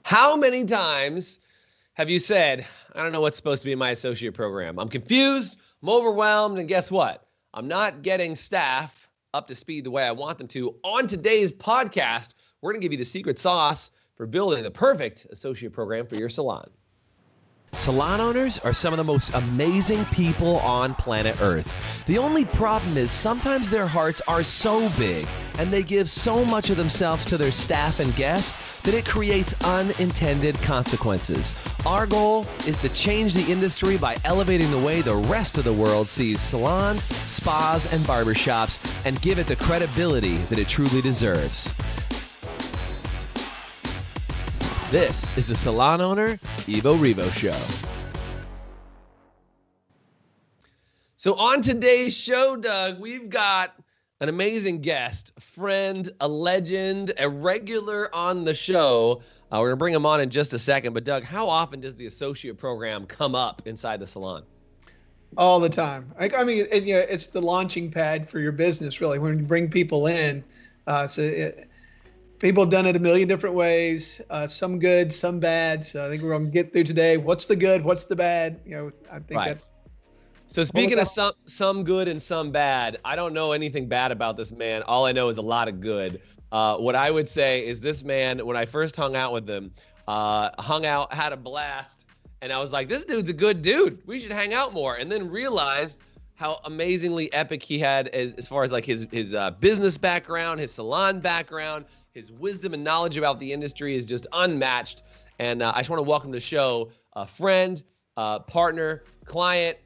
How many times have you said, I don't know what's supposed to be in my associate program. I'm confused, I'm overwhelmed, and guess what? I'm not getting staff up to speed the way I want them to. On today's podcast, we're going to give you the secret sauce for building the perfect associate program for your salon. Salon owners are some of the most amazing people on planet Earth. The only problem is sometimes their hearts are so big and they give so much of themselves to their staff and guests that it creates unintended consequences. Our goal is to change the industry by elevating the way the rest of the world sees salons, spas, and barbershops and give it the credibility that it truly deserves. This is the Salon Owner Evo Revo Show. So on today's show, Doug, we've got an amazing guest, a friend, a legend, a regular on the show. We're going to bring him on in just a second. But Doug, how often does the associate program come up inside the salon? All the time. It's the launching pad for your business, really, when you bring people in. People have done it a million different ways, some good, some bad. So I think we're going to get through today. What's the good? What's the bad? I think that's. So speaking of some good and some bad, I don't know anything bad about this man. All I know is a lot of good. What I would say is this man, when I first hung out with him, had a blast. And I was like, this dude's a good dude. We should hang out more. And then realized how amazingly epic he had as far as like his business background, his salon background. His wisdom and knowledge about the industry is just unmatched. And I just want to welcome to the show a friend, partner, client,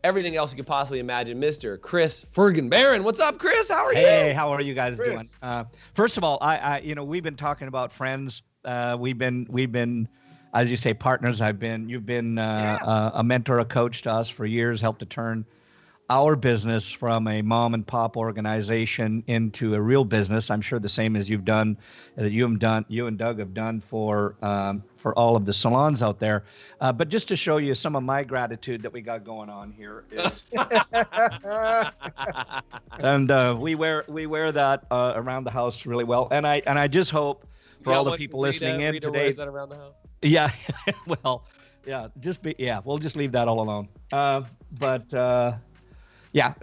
everything else you could possibly imagine, Mr. Chris Baran. What's up, Chris? How are you? Hey, how are you guys doing? First of all, we've been talking about friends. We've been, as you say, partners. You've been a mentor, a coach to us for years, helped to turn our business from a mom and pop organization into a real business. I'm sure the same as you and Doug have done for all of the salons out there. But just to show you some of my gratitude that we got going on here, and we wear that around the house really well. And I just hope for all the people listening in today. Wears that around the house? Yeah, well, yeah, we'll just leave that all alone. Yeah,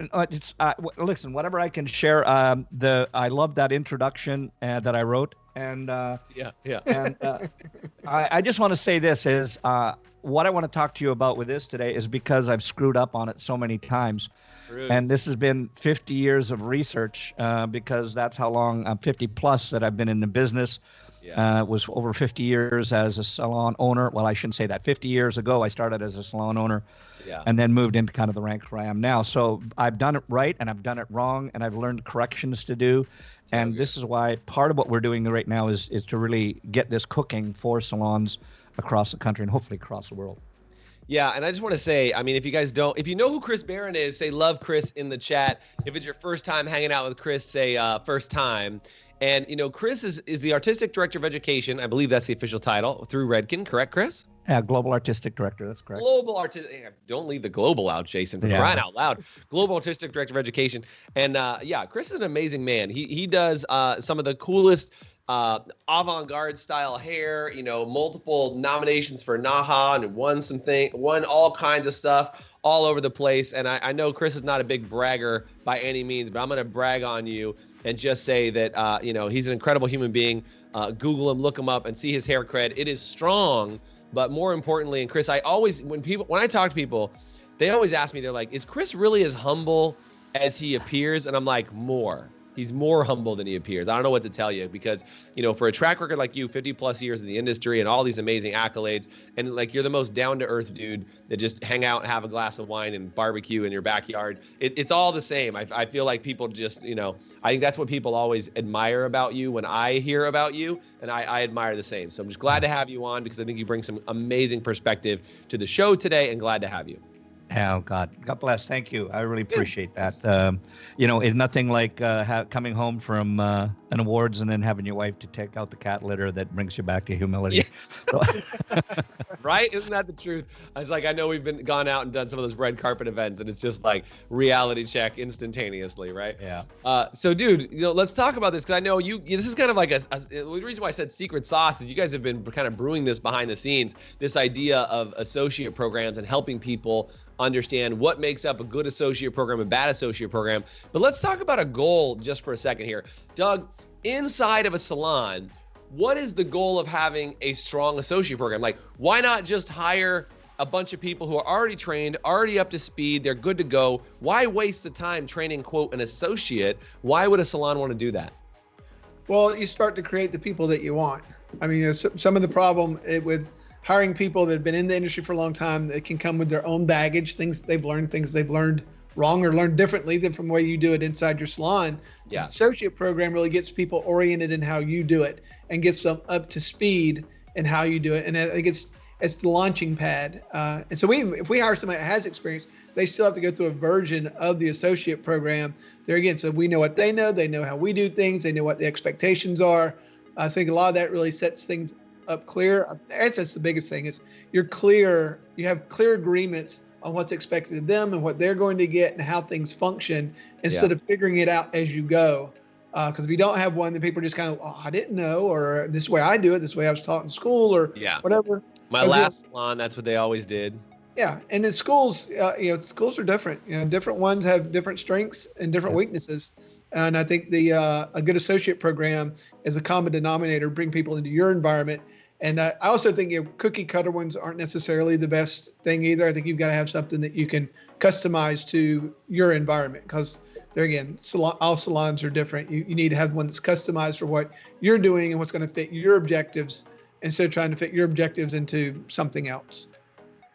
listen, whatever I can share. I love that introduction that I wrote, and And I just want to say this is what I want to talk to you about with this today is because I've screwed up on it so many times, and this has been 50 years of research because that's how long 50 plus that I've been in the business. Was over 50 years as a salon owner. Well, I shouldn't say that. 50 years ago, I started as a salon owner and then moved into kind of the ranks where I am now. So I've done it right and I've done it wrong and I've learned corrections to do. And this is why part of what we're doing right now is to really get this cooking for salons across the country and hopefully across the world. Yeah, and I just want to say, I mean, if you know who Chris Baran is, say love Chris in the chat. If it's your first time hanging out with Chris, say first time. And, Chris is the Artistic Director of Education. I believe that's the official title through Redken. Correct, Chris? Yeah, Global Artistic Director. That's correct. Don't leave the global out, Jason, for crying out loud. Global Artistic Director of Education. And, Chris is an amazing man. He does some of the coolest avant-garde style hair, multiple nominations for NAHA and won all kinds of stuff all over the place. And I know Chris is not a big bragger by any means, but I'm going to brag on you and just say that, he's an incredible human being. Google him, look him up, and see his hair cred. It is strong, but more importantly, and Chris, when I talk to people, they always ask me, they're like, is Chris really as humble as he appears? And I'm like, more. He's more humble than he appears. I don't know what to tell you because, for a track record like you, 50 plus years in the industry and all these amazing accolades, and like you're the most down to earth dude that just hang out and have a glass of wine and barbecue in your backyard. It's all the same. I feel like people just, I think that's what people always admire about you when I hear about you, and I admire the same. So I'm just glad to have you on because I think you bring some amazing perspective to the show today, and glad to have you. Oh, God bless. Thank you. I really appreciate that. It's nothing like coming home from and awards, and then having your wife to take out the cat litter that brings you back to humility. So, right? Isn't that the truth? I was like, I know we've gone out and done some of those red carpet events, and it's just like reality check instantaneously, right? Yeah. So, dude, let's talk about this, because I know this is kind of like the reason why I said secret sauce is you guys have been kind of brewing this behind the scenes, this idea of associate programs and helping people understand what makes up a good associate program, a bad associate program. But let's talk about a goal just for a second here. Doug, inside of a salon, what is the goal of having a strong associate program? Like, why not just hire a bunch of people who are already trained, already up to speed, they're good to go? Why waste the time training, quote, an associate? Why would a salon want to do that? Well, you start to create the people that you want. I mean, some of the problem with hiring people that have been in the industry for a long time, that can come with their own baggage, things they've learned wrong or learned differently than from the way you do it inside your salon. Yeah. The associate program really gets people oriented in how you do it and gets them up to speed in how you do it. And I think it's the launching pad. And so if we hire somebody that has experience, they still have to go through a version of the associate program there again. So we know what they know how we do things, they know what the expectations are. I think a lot of that really sets things up clear. That's the biggest thing is you have clear agreements on what's expected of them and what they're going to get and how things function instead of figuring it out as you go. Because if you don't have one, then people are just kind of, I didn't know, or this is the way I do it, this is the way I was taught in school, or whatever. My last salon, that's what they always did. Yeah, and then schools, schools are different. Different ones have different strengths and different weaknesses. And I think a good associate program is a common denominator, bring people into your environment. And I also think cookie cutter ones aren't necessarily the best thing either. I think you've got to have something that you can customize to your environment, because there again, all salons are different. You need to have one that's customized for what you're doing and what's going to fit your objectives, instead of trying to fit your objectives into something else.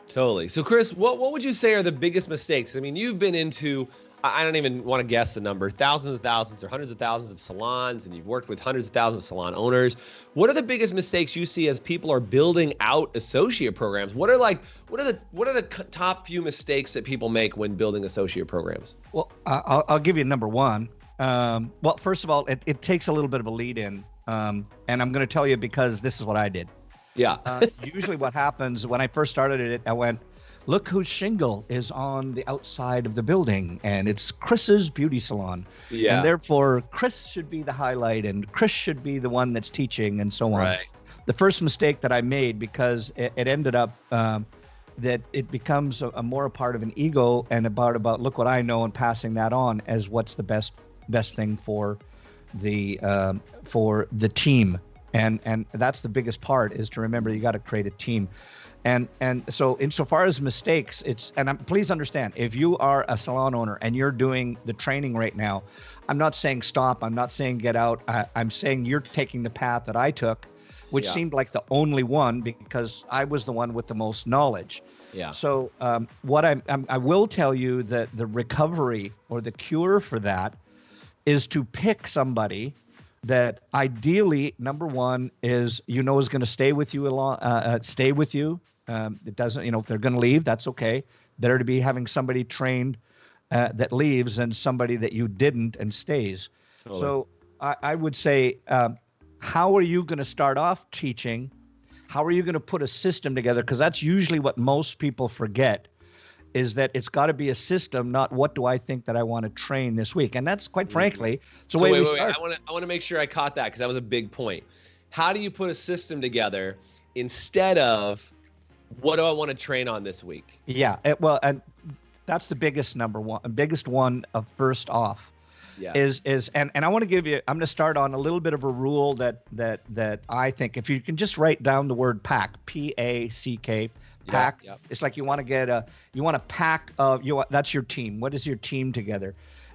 Totally. So Chris, what would you say are the biggest mistakes? I mean, you've been into, I don't even want to guess the number, thousands or hundreds of thousands of salons, and you've worked with hundreds of thousands of salon owners. What are the biggest mistakes you see as people are building out associate programs? What are the top few mistakes that people make when building associate programs? Well, I'll give you number one. Well, first of all, it takes a little bit of a lead in, and I'm going to tell you because this is what I did. Yeah. Usually what happens when I first started it, I went, look whose shingle is on the outside of the building, and it's Chris's beauty salon. Yeah. And therefore, Chris should be the highlight, and Chris should be the one that's teaching, and so on. Right. The first mistake that I made, because it ended up that it becomes a more a part of an ego and about look what I know, and passing that on as what's the best thing for the team. And that's the biggest part, is to remember you got to create a team. And so insofar as mistakes, please understand, if you are a salon owner and you're doing the training right now, I'm not saying stop, I'm not saying get out, I'm saying you're taking the path that I took, which seemed like the only one, because I was the one with the most knowledge. Yeah. So what I will tell you, that the recovery or the cure for that is to pick somebody that ideally, number one, is is going to stay with you stay with you. It doesn't, if they're going to leave, that's okay. Better to be having somebody trained that leaves than somebody that you didn't and stays. Totally. So I would say, how are you going to start off teaching? How are you going to put a system together? Because that's usually what most people forget, is that it's got to be a system, not what do I think that I want to train this week. And that's quite frankly, it's the way we start. I want to make sure I caught that, because that was a big point. How do you put a system together instead of what do I want to train on this week? Yeah, and that's the biggest one of first off. Yeah. And I want to give you, I'm going to start on a little bit of a rule that I think, if you can just write down the word P.A.C.K, P.A.C.K, P.A.C.K. Yep. It's like you want a pack of that's your team. What is your team together?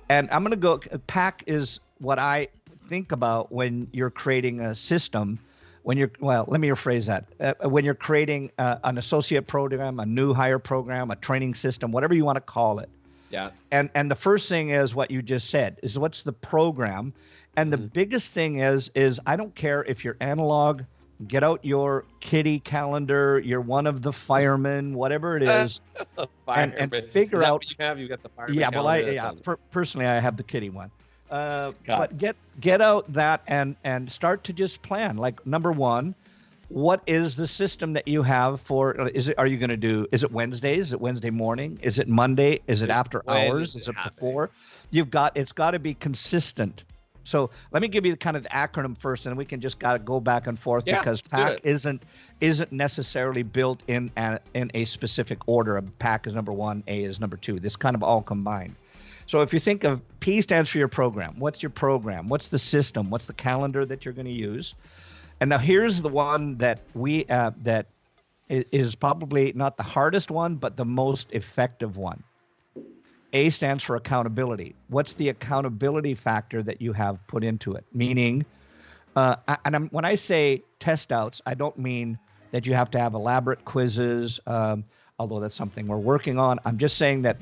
And I'm going to go, P.A.C.K is what I think about when you're creating a system. Let me rephrase that. When you're creating an associate program, a new hire program, a training system, whatever you want to call it. Yeah. And the first thing is what you just said, is what's the program. And the biggest thing is I don't care if you're analog, get out your kitty calendar, you're one of the firemen, whatever it is, and figure out what you have. You got the fireman. Yeah, calendar. Personally, I have the kitty one. But get out that and start to just plan. Like, number one, what is the system that you have for? Are you going to do? Is it Wednesdays? Is it Wednesday morning? Is it Monday? Is it after hours? Is it before? It's got to be consistent. So let me give you kind of the acronym first, and we can just go back and forth, because P.A.C.K isn't necessarily built in a specific order. P.A.C.K is number one, A is number two. This kind of all combined. So if you think of P stands for your program. What's your program? What's the system? What's the calendar that you're going to use? And now here's the one that that is probably not the hardest one, but the most effective one. A stands for accountability. What's the accountability factor that you have put into it? Meaning, when I say test outs, I don't mean that you have to have elaborate quizzes, although that's something we're working on. I'm just saying that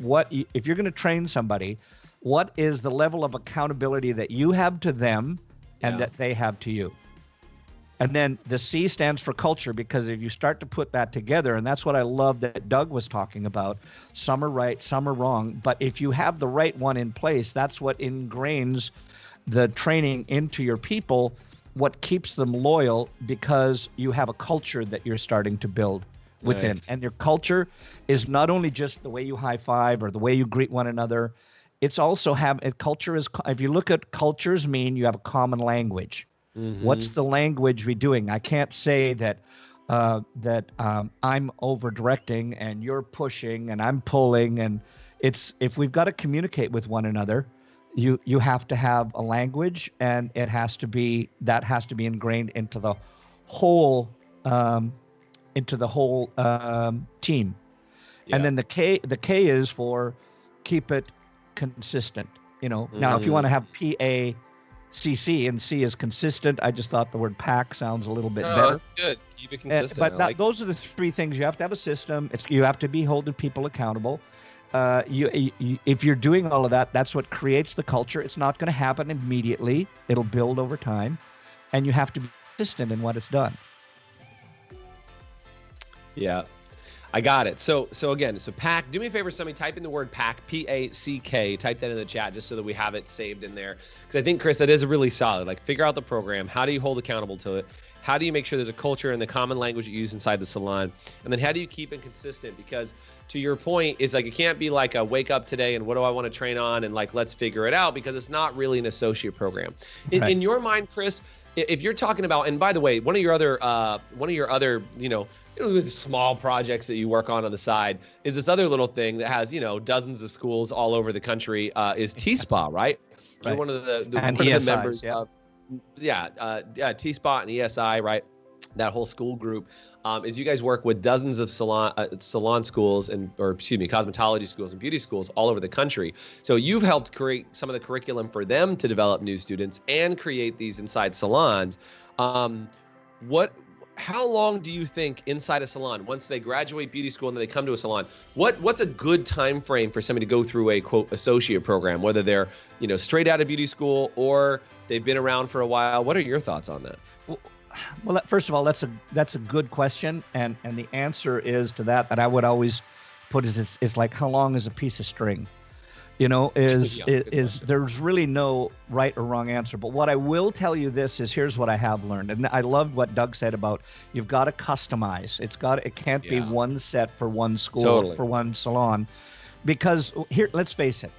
if you're going to train somebody, what is the level of accountability that you have to them and that they have to you? And then the C stands for culture, because if you start to put that together, and that's what I love that Doug was talking about, some are right, some are wrong, but if you have the right one in place, that's what ingrains the training into your people, what keeps them loyal, because you have a culture that you're starting to build within. Nice. And your culture is not only just the way you high five or the way you greet one another, it's also culture is, if you look at cultures, mean you have a common language. Mm-hmm. What's the language we're doing? I can't say that I'm over directing and you're pushing and I'm pulling, and if we've got to communicate with one another, you have to have a language, and that has to be ingrained into the whole team. Yeah. And then the K is for keep it consistent. Now if you want to have P.A.C.K, and C is consistent. I just thought the word P.A.C.K sounds a little bit better. Good. Keep it consistent. Those are the three things. You have to have a system. You have to be holding people accountable. If you're doing all of that, that's what creates the culture. It's not going to happen immediately. It'll build over time, and you have to be consistent in what it's done. Yeah. I got it. So again, P.A.C.K, do me a favor, somebody type in the word P.A.C K, P-A.C.K, type that in the chat just so that we have it saved in there. Because I think, Chris, that is a really solid, figure out the program. How do you hold accountable to it? How do you make sure there's a culture and the common language you use inside the salon? And then how do you keep it consistent? Because to your point, it's it can't be like a wake up today and what do I want to train on and let's figure it out, because it's not really an associate program. In your mind, Chris, if you're talking about, and by the way, one of your other small projects that you work on the side is this other little thing that has, dozens of schools all over the country, is T-Spa, right? You're one of the members of, T-Spot and ESI, right? That whole school group, is you guys work with dozens of salon schools cosmetology schools and beauty schools all over the country. So you've helped create some of the curriculum for them to develop new students and create these inside salons. How long do you think inside a salon, once they graduate beauty school and then they come to a salon, what's a good time frame for somebody to go through a quote associate program, whether they're straight out of beauty school or they've been around for a while? What are your thoughts on that? Well, first of all, that's a good question, and the answer is to that I would always put is like, how long is a piece of string? There's really no right or wrong answer. But what I will tell you is here's what I have learned. And I loved what Doug said about you've got to customize. It can't be one set for one school, for one salon. Because here, let's face it,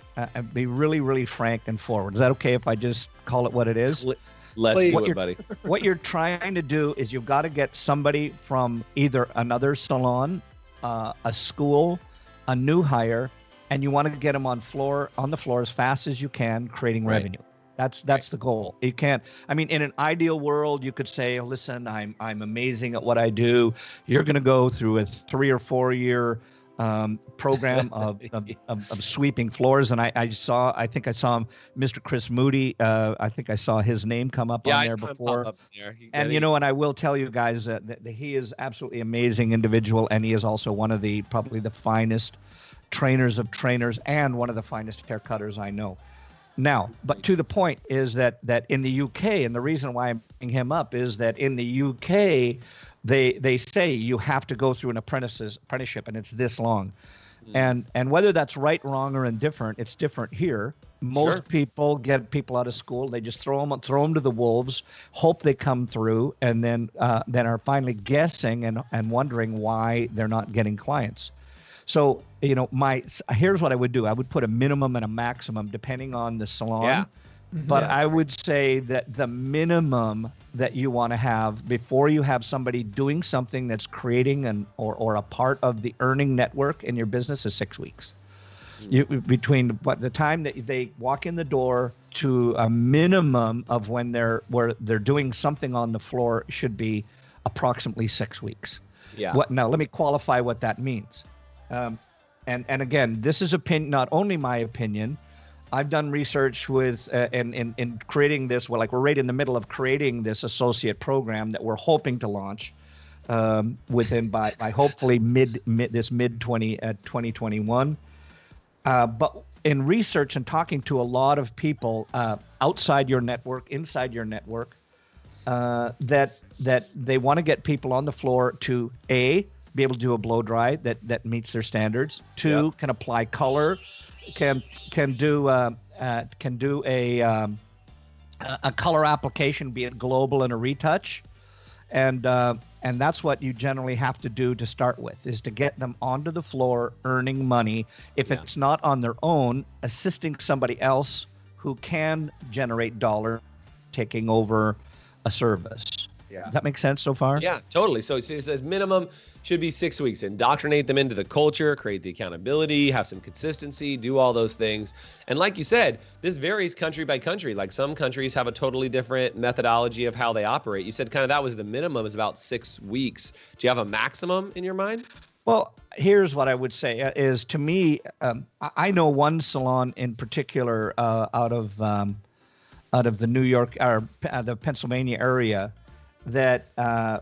be really, really frank and forward. Is that okay if I just call it what it is? Let's do it, buddy. What you're trying to do is you've got to get somebody from either another salon, a school, a new hire, and you want to get them on the floor as fast as you can, creating revenue. That's the goal. You can't. I mean, in an ideal world, you could say, "Listen, I'm amazing at what I do. You're going to go through a 3 or 4 year program of sweeping floors." And I think I saw Mr. Chris Moody. I think I saw his name come up on there before. And I will tell you guys that he is absolutely amazing individual, and he is also one of probably the finest trainers of trainers and one of the finest haircutters I know. Now, but to the point is that in the UK, and the reason why I'm bringing him up is that in the UK, they say you have to go through an apprenticeship, and it's this long. And whether that's right, wrong, or indifferent, it's different here. Most people get people out of school. They just throw them to the wolves, hope they come through, and then are finally guessing and wondering why they're not getting clients. So, here's what I would do. I would put a minimum and a maximum depending on the salon. Yeah. But I would say that the minimum that you want to have before you have somebody doing something that's creating or a part of the earning network in your business is 6 weeks. Between the time that they walk in the door to a minimum of when they're doing something on the floor should be approximately 6 weeks. Yeah. Now let me qualify what that means. And again, this is not only my opinion. I've done research with in creating this. Well, like we're right in the middle of creating this associate program that we're hoping to launch within by hopefully mid 2021. But in research and talking to a lot of people outside your network, inside your network, that they want to get people on the floor to be able to do a blow dry that meets their standards. 2, can apply color, can do a color application, be it global and a retouch, and that's what you generally have to do to start with, is to get them onto the floor earning money. If it's not on their own, assisting somebody else who can generate dollar, taking over a service. Yeah. Does that make sense so far? Yeah, totally. So it says minimum should be 6 weeks. Indoctrinate them into the culture, create the accountability, have some consistency, do all those things. And like you said, this varies country by country. Like some countries have a totally different methodology of how they operate. You said kind of that was the minimum is about 6 weeks. Do you have a maximum in your mind? Well, here's what I would say is, to me, I know one salon in particular out of the New York or the Pennsylvania area that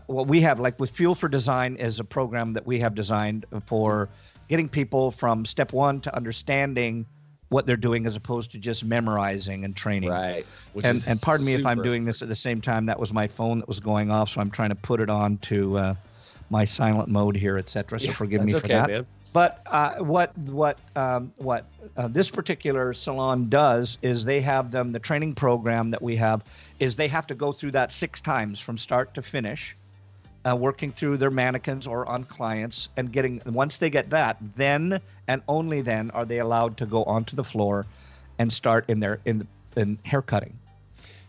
what we have, like with Fuel for Design, is a program that we have designed for getting people from step 1 to understanding what they're doing as opposed to just memorizing and training. Right. And pardon me if I'm doing this at the same time. That was my phone that was going off, so I'm trying to put it on to my silent mode here, etc. So forgive me for that. Man. But what this particular salon does is they have them, the training program that we have is they have to go through that 6 times from start to finish, working through their mannequins or on clients, and once they get that, then and only then are they allowed to go onto the floor and start in hair cutting.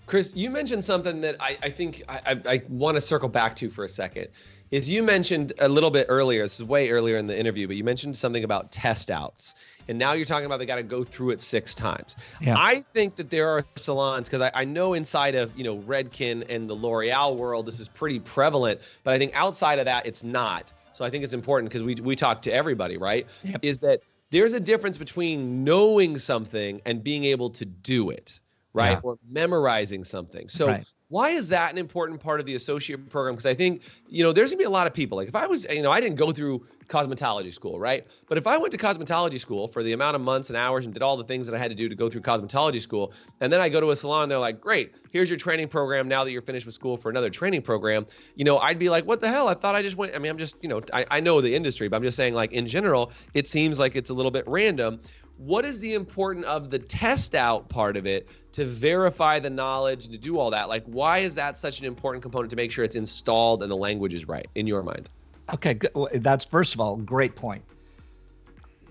Chris, you mentioned something that I think I want to circle back to for a second. Is you mentioned a little bit earlier, this is way earlier in the interview, but you mentioned something about test outs. And now you're talking about they got to go through it 6 times. Yeah. I think that there are salons, because I know inside of Redken and the L'Oreal world, this is pretty prevalent, but I think outside of that, it's not. So I think it's important because we talk to everybody, right? Yep. Is that there's a difference between knowing something and being able to do it, right? Yeah. Or memorizing something. So why is that an important part of the associate program? Because I think, there's going to be a lot of people. Like if I was, I didn't go through cosmetology school, right? But if I went to cosmetology school for the amount of months and hours and did all the things that I had to do to go through cosmetology school, and then I go to a salon, they're like, great, here's your training program now that you're finished with school for another training program. I'd be like, what the hell? I thought I just went, I'm just, I know the industry, but I'm just saying, like, in general, it seems like it's a little bit random. What is the importance of the test out part of it to verify the knowledge, to do all that? Like, why is that such an important component to make sure it's installed and the language is right in your mind? Okay, good. Well, that's, first of all, great point.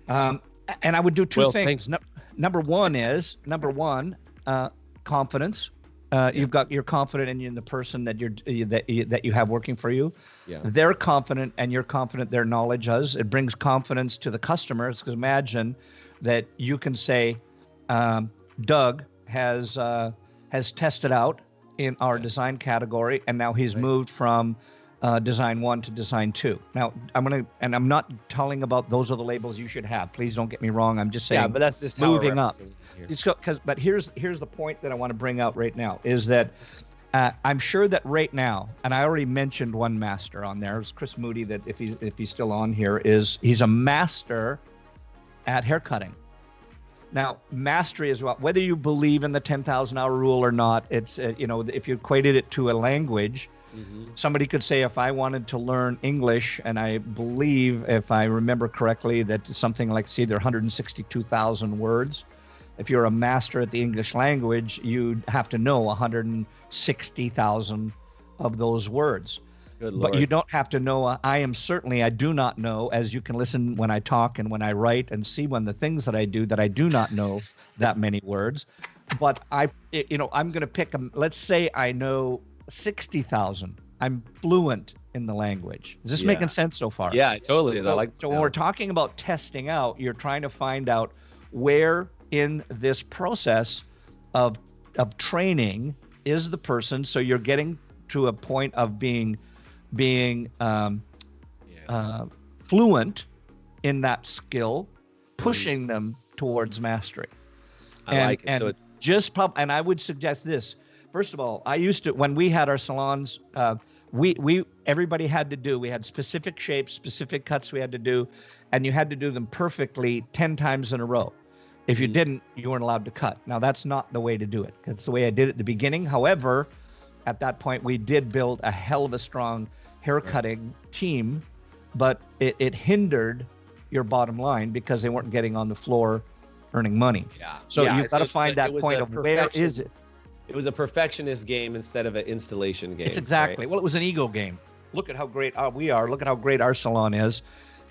And I would do 2 things. Number one, confidence. You're confident in the person that you have working for you. Yeah. They're confident, and you're confident their knowledge is. It brings confidence to the customers, because imagine that you can say, Doug has tested out in our design category, and now he's moved from design 1 to design 2. Now I'm not telling about those are the labels you should have. Please don't get me wrong. I'm just saying. Yeah, but that's just moving up. But here's the point that I want to bring out right now is that I'm sure that right now, and I already mentioned one master on there. It was Chris Moody. That if he's still on here, he's a master at haircutting. Now, mastery is whether you believe in the 10,000 hour rule or not. It's if you equated it to a language, Somebody could say, if I wanted to learn English, and I believe, if I remember correctly, that something like, it's either 162,000 words. If you're a master at the English language, you'd have to know 160,000 of those words. Good Lord. But you don't have to know. I do not know, as you can listen when I talk and when I write and see when the things that I do not know that many words. But I'm going to pick them. Let's say I know 60,000. I'm fluent in the language. Is this making sense so far? Yeah, totally. So when we're talking about testing out, you're trying to find out where in this process of training is the person. So you're getting to a point of being fluent in that skill, pushing them towards mastery. I like it. And so it's and I would suggest this. First of all, I used to, when we had our salons, everybody had to do, we had specific shapes, specific cuts we had to do, and you had to do them perfectly 10 times in a row. If you didn't, you weren't allowed to cut. Now, that's not the way to do it. That's the way I did it at the beginning. However, at that point, we did build a hell of a strong haircutting team, but it hindered your bottom line because they weren't getting on the floor earning money. So you've got to find that point of where is it? It was a perfectionist game instead of an installation game. It's exactly. Right? Well, it was an ego game. Look at how great we are. Look at how great our salon is.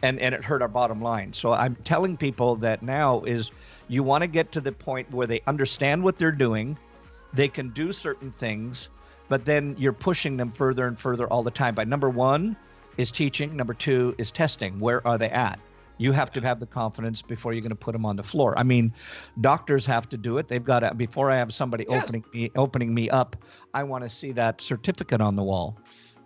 And it hurt our bottom line. So I'm telling people that now is you want to get to the point where they understand what they're doing. They can do certain things, but then you're pushing them further and further all the time. By number one is teaching. Number two is testing. Where are they at? You have to have the confidence before you're going to put them on the floor. I mean, doctors have to do it. They've got to, before I have somebody opening me up, I want to see that certificate on the wall.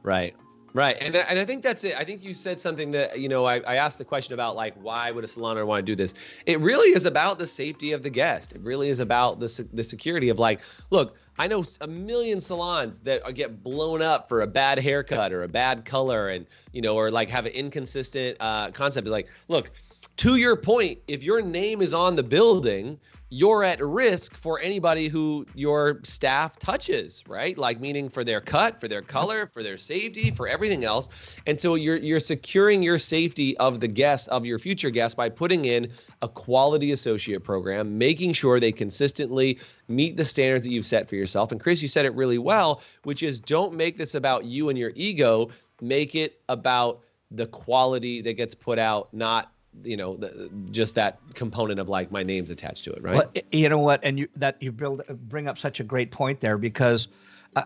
Right. Right. And I think that's it. I think you said something that, I asked the question about, like, why would a salon owner want to do this? It really is about the safety of the guest. It really is about the security of, like, look, I know a million salons that get blown up for a bad haircut or a bad color and, or like have an inconsistent concept. Like, look, to your point, if your name is on the building, you're at risk for anybody who your staff touches, right? Like, meaning for their cut, for their color, for their safety, for everything else. And so you're securing your safety of the guest, of your future guests, by putting in a quality associate program, making sure they consistently meet the standards that you've set for yourself. And Chris, you said it really well, which is, don't make this about you and your ego. Make it about the quality that gets put out, not just that component of, like, my name's attached to it, right? Well, you know what, and you bring up such a great point there, because,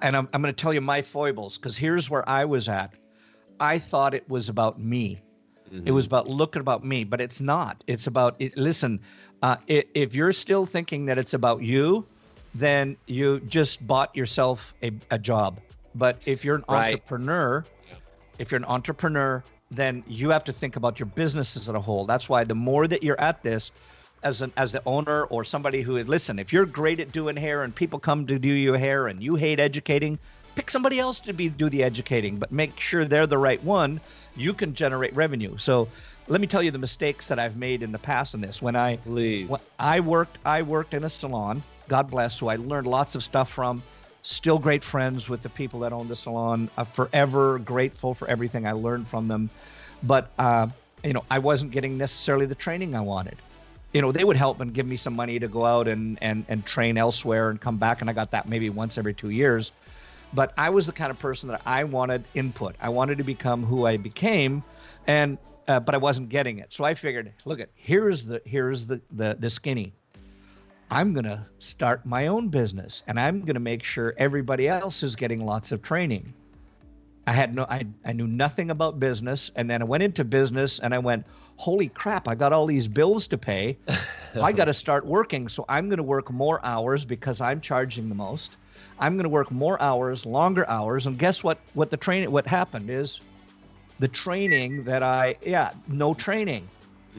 and I'm going to tell you my foibles, because here's where I was at. I thought it was about me. It was about me, but it's not. It's about it. Listen, if you're still thinking that it's about you, then you just bought yourself a job. But if you're an entrepreneur, then you have to think about your business as a whole. That's why the more that you're at this as the owner or somebody who is, listen, if you're great at doing hair and people come to do your hair and you hate educating, pick somebody else to do the educating, but make sure they're the right one. You can generate revenue. So let me tell you the mistakes that I've made in the past in this. When I worked in a salon, God bless, who I learned lots of stuff from. Still great friends with the people that own the salon. Forever grateful for everything I learned from them. But, I wasn't getting necessarily the training I wanted. They would help and give me some money to go out and train elsewhere and come back. And I got that maybe once every 2 years. But I was the kind of person that I wanted input. I wanted to become who I became, but I wasn't getting it. So I figured, look, here's the skinny. I'm going to start my own business, and I'm going to make sure everybody else is getting lots of training. I knew nothing about business, and then I went into business and I went, holy crap, I got all these bills to pay. I got to start working. So I'm going to work more hours because I'm charging the most. I'm going to work more hours, longer hours. And guess what happened is the training no training.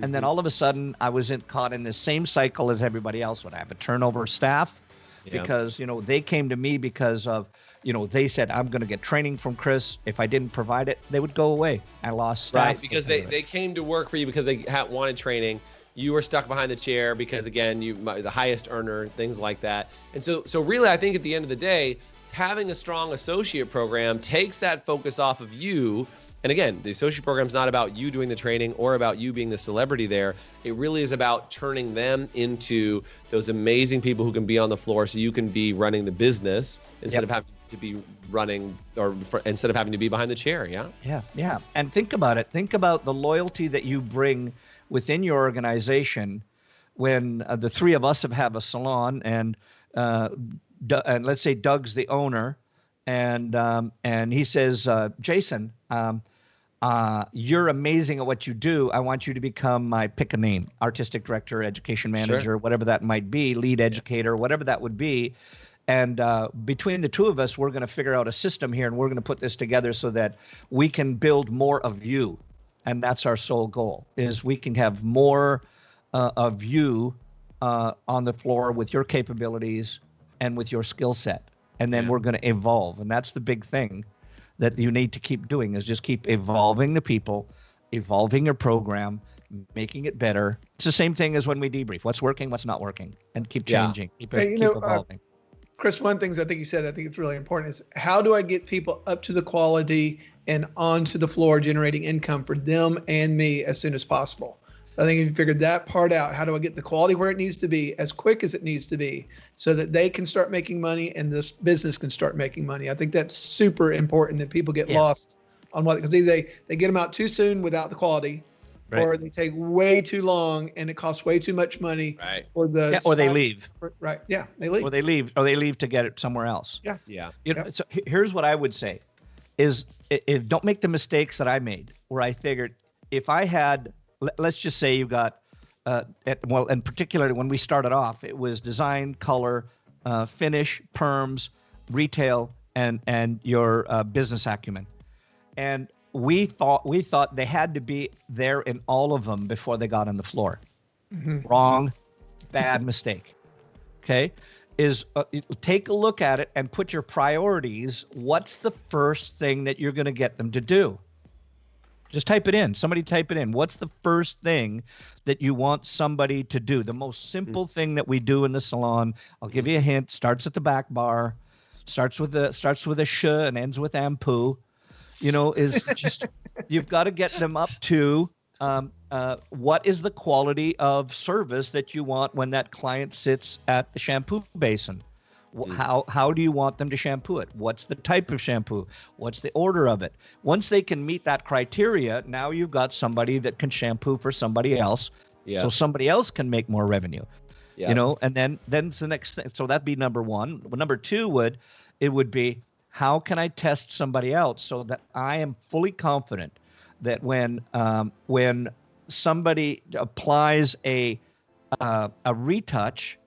And then all of a sudden, I was caught in the same cycle as everybody else. Would I have a turnover of staff? Because, they came to me because of, they said, I'm going to get training from Chris. If I didn't provide it, they would go away. I lost staff. Right, because they came to work for you because they wanted training. You were stuck behind the chair because, again, you the highest earner, things like that. And so really, I think at the end of the day, having a strong associate program takes that focus off of you. And again, the associate program is not about you doing the training or about you being the celebrity there. It really is about turning them into those amazing people who can be on the floor so you can be running the business instead of having to be running instead of having to be behind the chair. Yeah. And think about it. Think about the loyalty that you bring within your organization when the three of us have a salon and let's say Doug's the owner and he says, Jason, you're amazing at what you do. I want you to become my pick a name, artistic director, education manager, whatever that might be, lead educator, whatever that would be. And between the two of us, we're going to figure out a system here, and we're going to put this together so that we can build more of you. And that's our sole goal, is we can have more of you on the floor with your capabilities and with your skill set. And then we're going to evolve. And that's the big thing that you need to keep doing, is just keep evolving the people, evolving your program, making it better. It's the same thing as when we debrief. What's working, what's not working, and keep changing, keep evolving. Chris, one thing I think you said, I think it's really important, is how do I get people up to the quality and onto the floor generating income for them and me as soon as possible? I think if you figured that part out, how do I get the quality where it needs to be as quick as it needs to be so that they can start making money and this business can start making money? I think that's super important, that people get lost on what, because they get them out too soon without the quality, or they take way too long and it costs way too much money for the or they leave. They leave. Or they leave to get it somewhere else. So here's what I would say is don't make the mistakes that I made, where I figured if I had, let's just say you got, and particularly when we started off, it was design, color, finish, perms, retail, and your business acumen. And we thought they had to be there in all of them before they got on the floor. Wrong, bad mistake. Okay, take a look at it and put your priorities. What's the first thing that you're going to get them to do? Just type it in. Somebody type it in. What's the first thing that you want somebody to do? The most simple thing that we do in the salon, I'll give you a hint, starts at the back bar, starts with a sh and ends with ampoo. Is just, you've got to get them up to what is the quality of service that you want when that client sits at the shampoo basin? How do you want them to shampoo it? What's the type of shampoo? What's the order of it? Once they can meet that criteria, now you've got somebody that can shampoo for somebody else, so somebody else can make more revenue. And then it's the next thing. So that'd be number one. Well, number two would be, how can I test somebody else so that I am fully confident that when somebody applies a retouch,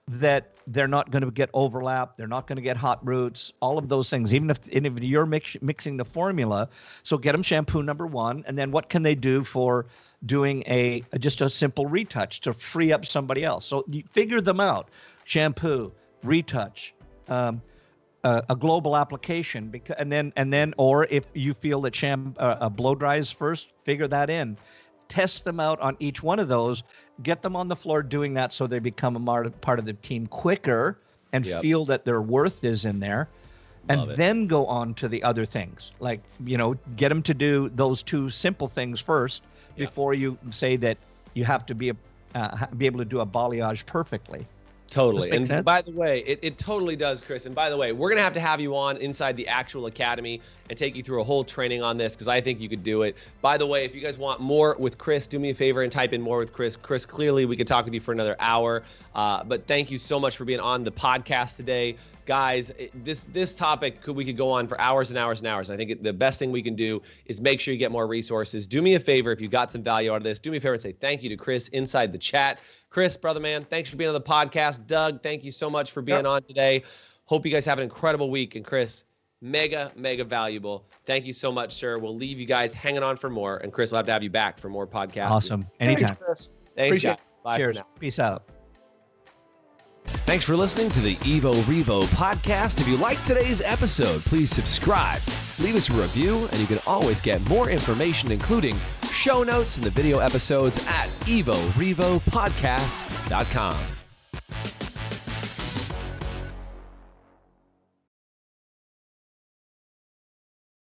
that they're not going to get overlap, they're not going to get hot roots, all of those things, even if you're mixing the formula. So get them shampoo number one, and then what can they do for doing just a simple retouch to free up somebody else? So you figure them out: shampoo, retouch, a global application, and then, or if you feel that a blow dry is first, figure that in. Test them out on each one of those, get them on the floor doing that so they become a part of the team quicker and feel that their worth is in there. And then go on to the other things, like, get them to do those two simple things first before you say that you have to be able to do a balayage perfectly. Totally. And by the way, it totally does, Chris. And by the way, we're going to have you on inside the actual academy and take you through a whole training on this, because I think you could do it. By the way, if you guys want more with Chris, do me a favor and type in more with Chris. Chris, clearly we could talk with you for another hour. But thank you so much for being on the podcast today. Guys, this topic, we could go on for hours and hours and hours. I think the best thing we can do is make sure you get more resources. Do me a favor, if you got some value out of this, do me a favor and say thank you to Chris inside the chat. Chris, brother man, thanks for being on the podcast. Doug, thank you so much for being on today. Hope you guys have an incredible week. And Chris, mega valuable. Thank you so much, sir. We'll leave you guys hanging on for more. And Chris, we'll have to have you back for more podcasts. Awesome. Anytime. Thanks, guys. Bye. Cheers. Peace out. Thanks for listening to the Evo Revo podcast. If you liked today's episode, please subscribe, leave us a review, and you can always get more information, including show notes and the video episodes at evorevopodcast.com.